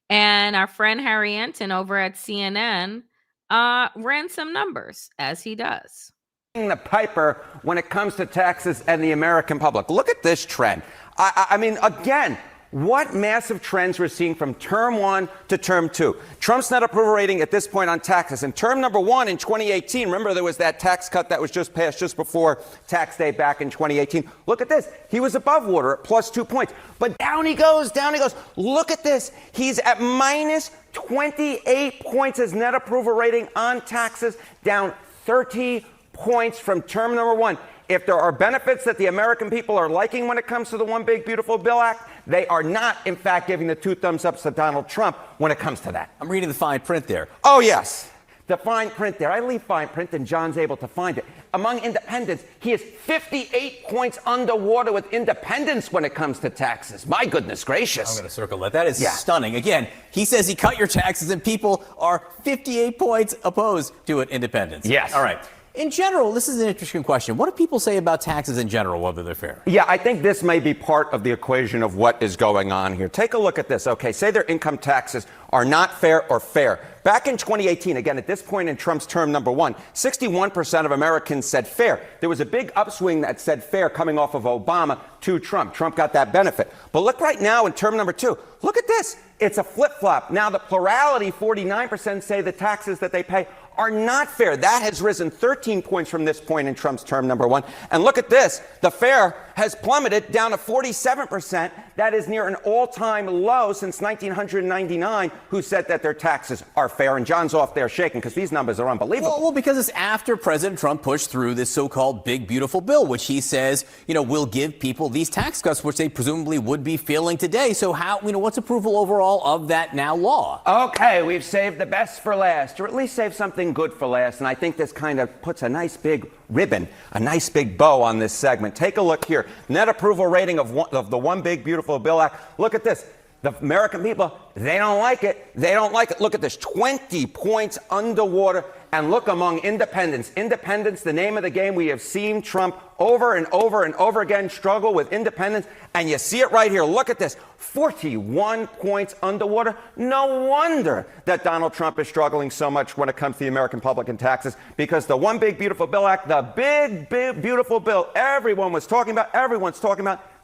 And our friend Harry Anton over at CNN ran some numbers, as he does. The piper when it comes to taxes and the American public. Look at this trend. I mean, again, what massive trends we're seeing from term one to term two. Trump's net approval rating at this point on taxes. In term number one in 2018, remember there was that tax cut that was just passed just before tax day back in 2018. Look at this. He was above water at plus 2 points. But down he goes, down he goes. Look at this. He's at minus 28 points as net approval rating on taxes, down 30 points from term number one. If there are benefits that the American people are liking when it comes to the One Big Beautiful Bill Act, they are not, in fact, giving the 2 thumbs ups to Donald Trump when it comes to that. I'm reading the fine print there. Oh, yes. The fine print there. I leave fine print and John's able to find it. Among independents, he is 58 points underwater with independents when it comes to taxes. My goodness gracious. I'm going to circle that. That is stunning. Again, he says he cut your taxes and people are 58 points opposed to it, independents. Yes. All right. In general, this is an interesting question. What do people say about taxes in general, whether they're fair? Yeah, I think this may be part of the equation of what is going on here. Take a look at this. Okay, say their income taxes are not fair or fair. Back in 2018, again, at this point in Trump's term number one, 61% of Americans said fair. There was a big upswing that said fair coming off of Obama to Trump. Trump got that benefit. But look right now in term number two. Look at this. It's a flip-flop. Now the plurality, 49%, say the taxes that they pay are not fair. That has risen 13 points from this point in Trump's term number one. And look at this. The fair has plummeted down to 47%. That is near an all-time low since 1999, who said that their taxes are fair. And John's off there shaking because these numbers are unbelievable. Well, because it's after President Trump pushed through this so-called big, beautiful bill, which he says, will give people these tax cuts, which they presumably would be feeling today. So how, what's approval overall of that now law? Okay, we've saved the best for last, or at least saved something good for last. And I think this kind of puts a nice big ribbon, a nice big bow on this segment. Take a look here. Net approval rating of the One Big Beautiful Bill Act. Look at this. The American people, they don't like it. They don't like it. Look at this, 20 points underwater. And look among independents. Independents, the name of the game. We have seen Trump over and over and over again struggle with independents. And you see it right here. Look at this, 41 points underwater. No wonder that Donald Trump is struggling so much when it comes to the American public and taxes, because the One Big Beautiful Bill Act, the big, beautiful bill everyone's talking about,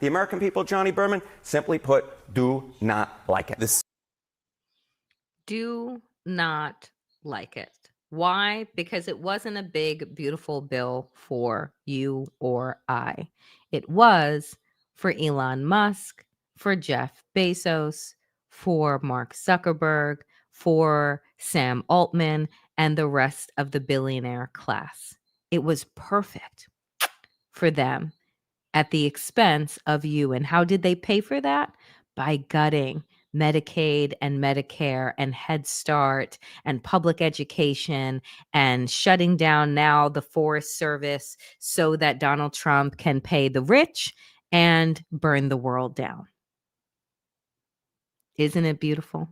the American people, Johnny Berman, simply put, do not like it. Do not like it. Why? Because it wasn't a big, beautiful bill for you or I. It was for Elon Musk, for Jeff Bezos, for Mark Zuckerberg, for Sam Altman, and the rest of the billionaire class. It was perfect for them at the expense of you. And how did they pay for that? By gutting Medicaid and Medicare and Head Start and public education and shutting down now the Forest Service so that Donald Trump can pay the rich and burn the world down. Isn't it beautiful?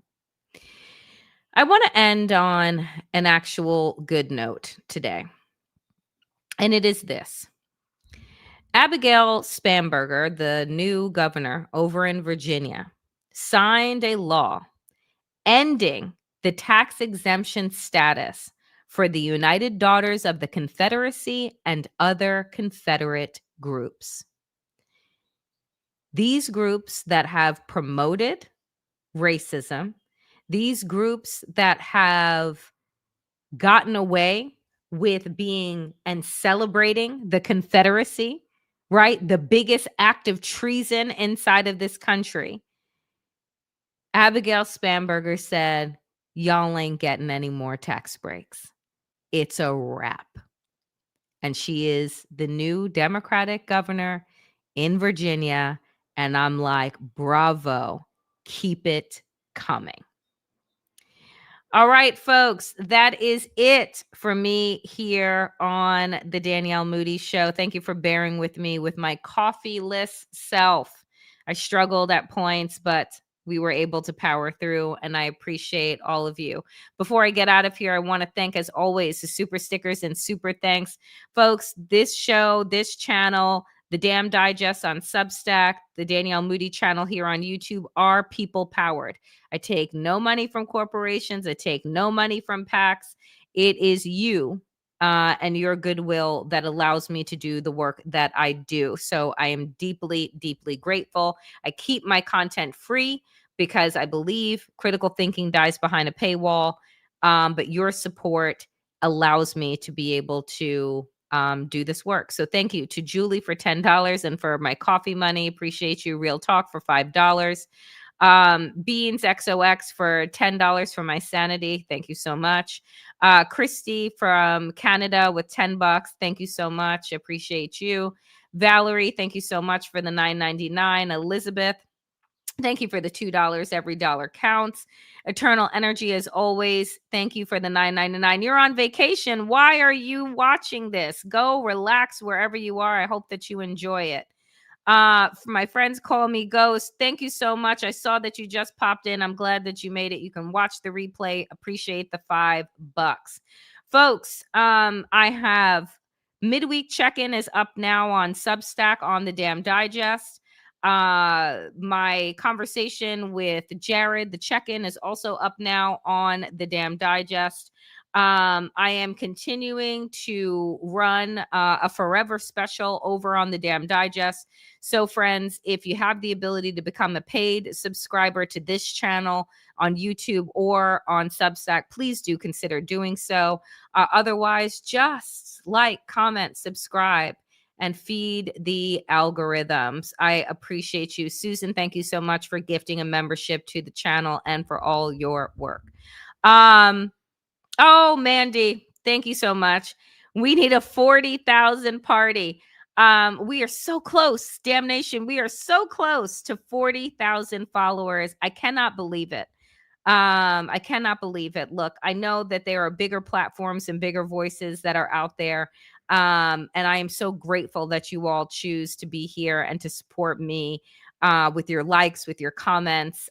I want to end on an actual good note today. And it is this. Abigail Spanberger, the new governor over in Virginia, signed a law ending the tax exemption status for the United Daughters of the Confederacy and other Confederate groups. These groups that have promoted racism, these groups that have gotten away with being and celebrating the Confederacy, right? The biggest act of treason inside of this country. Abigail Spanberger said, y'all ain't getting any more tax breaks. It's a wrap. And she is the new Democratic governor in Virginia. And I'm like, bravo, keep it coming. All right, folks, that is it for me here on the Danielle Moody Show. Thank you for bearing with me with my coffee-less self. I struggled at points, but we were able to power through, and I appreciate all of you. Before I get out of here, I want to thank, as always, the super stickers and super thanks. Folks, this show, this channel, the Damn Digest on Substack, the Danielle Moody channel here on YouTube are people-powered. I take no money from corporations. I take no money from PACs. It is you and your goodwill that allows me to do the work that I do. So I am deeply, deeply grateful. I keep my content free because I believe critical thinking dies behind a paywall. But your support allows me to be able to do this work. So thank you to Julie for $10 and for my coffee money. Appreciate you. Real Talk for $5. Beans XOX for $10 for my sanity. Thank you so much. Christy from Canada with $10. Thank you so much. Appreciate you. Valerie, thank you so much for the $9.99. Elizabeth, thank you for the $2. Every dollar counts. Eternal Energy, as always, thank you for the $9.99. You're on vacation. Why are you watching this? Go relax wherever you are. I hope that you enjoy it. For my friends, Call Me Ghost, thank you so much. I saw that you just popped in. I'm glad that you made it. You can watch the replay. Appreciate the $5. Folks, I have midweek check-in is up now on Substack on the Damn Digest. My conversation with Jared, the check-in, is also up now on the Damn Digest. I am continuing to run a forever special over on the Damn Digest. So friends, if you have the ability to become a paid subscriber to this channel on YouTube or on Substack, please do consider doing so. Otherwise, just like, comment, subscribe, and feed the algorithms. I appreciate you. Susan, thank you so much for gifting a membership to the channel and for all your work. Oh, Mandy, thank you so much. We need a 40,000 party. We are so close, Damnation. We are so close to 40,000 followers. I cannot believe it. I cannot believe it. Look, I know that there are bigger platforms and bigger voices that are out there. And I am so grateful that you all choose to be here and to support me with your likes, with your comments,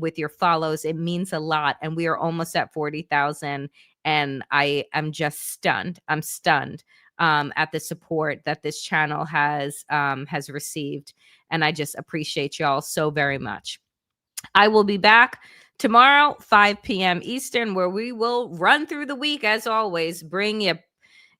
with your follows. It means a lot. And we are almost at 40,000. And I am just stunned. I'm stunned at the support that this channel has received. And I just appreciate y'all so very much. I will be back tomorrow, 5 p.m. Eastern, where we will run through the week as always. Bring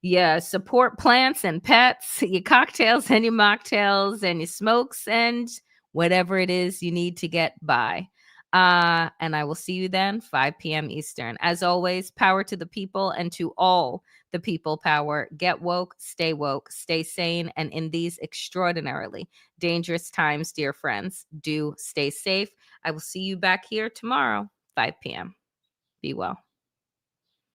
your support plants and pets, your cocktails and your mocktails and your smokes and whatever it is you need to get by. And I will see you then, 5 p.m. Eastern. As always, power to the people and to all the people power. Get woke, stay sane. And in these extraordinarily dangerous times, dear friends, do stay safe. I will see you back here tomorrow, 5 p.m. Be well.